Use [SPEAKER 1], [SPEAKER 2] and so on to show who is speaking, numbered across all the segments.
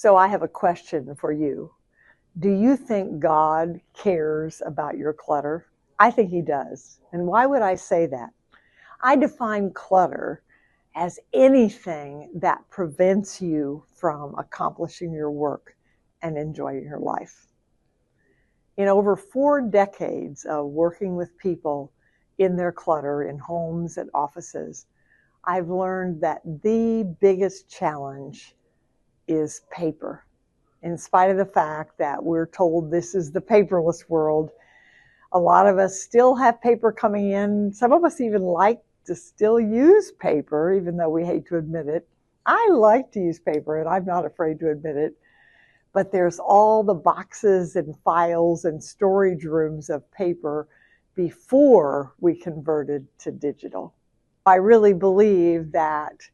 [SPEAKER 1] So I have a question for you. Do you think God cares about your clutter? I think he does. And why would I say that? I define clutter as anything that prevents you from accomplishing your work and enjoying your life. In over 4 decades of working with people in their clutter in homes and offices, I've learned that the biggest challenge is paper. In spite of the fact that we're told this is the paperless world, a lot of us still have paper coming in. Some of us even like to still use paper, even though we hate to admit it. I like to use paper, and I'm not afraid to admit it. But there's all the boxes and files and storage rooms of paper before we converted to digital. I really believe that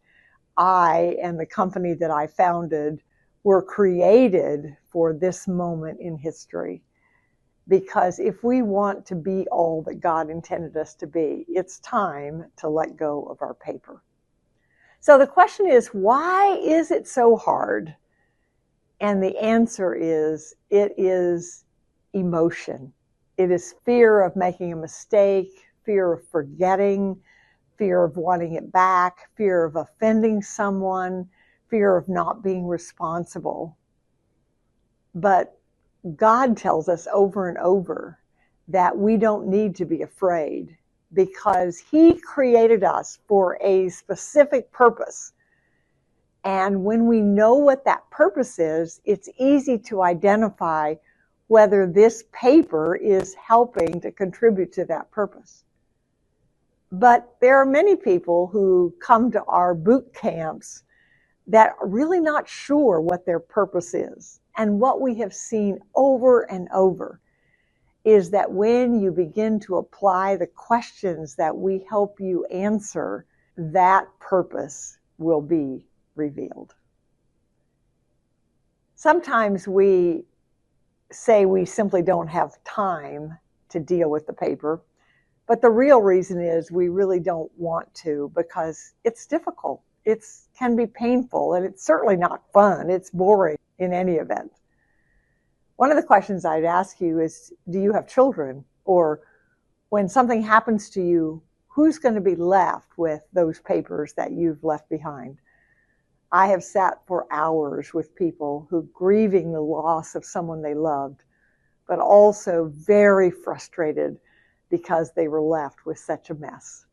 [SPEAKER 1] I and the company that I founded were created for this moment in history. Because if we want to be all that God intended us to be, it's time to let go of our paper. So the question is, why is it so hard? And the answer is, it is emotion. It is fear of making a mistake, fear of forgetting, fear of wanting it back, fear of offending someone, fear of not being responsible. But God tells us over and over that we don't need to be afraid because he created us for a specific purpose. And when we know what that purpose is, it's easy to identify whether this paper is helping to contribute to that purpose. But there are many people who come to our boot camps that are really not sure what their purpose is. And what we have seen over and over is that when you begin to apply the questions that we help you answer, that purpose will be revealed. Sometimes we say we simply don't have time to deal with the paper, but the real reason is we really don't want to because it's difficult. It can be painful, and it's certainly not fun. It's boring in any event. One of the questions I'd ask you is, do you have children? Or when something happens to you, who's going to be left with those papers that you've left behind? I have sat for hours with people who grieving the loss of someone they loved, but also very frustrated because they were left with such a mess.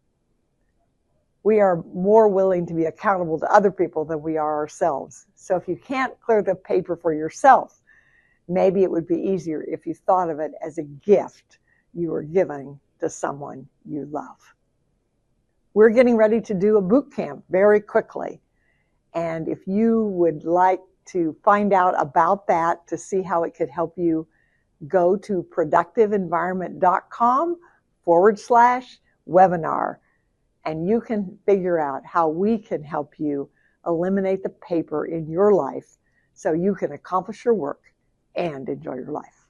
[SPEAKER 1] We are more willing to be accountable to other people than we are ourselves. So if you can't clear the paper for yourself, maybe it would be easier if you thought of it as a gift you were giving to someone you love. We're getting ready to do a boot camp very quickly. And if you would like to find out about that to see how it could help you, go to productiveenvironment.com/webinar. And you can figure out how we can help you eliminate the paper in your life so you can accomplish your work and enjoy your life.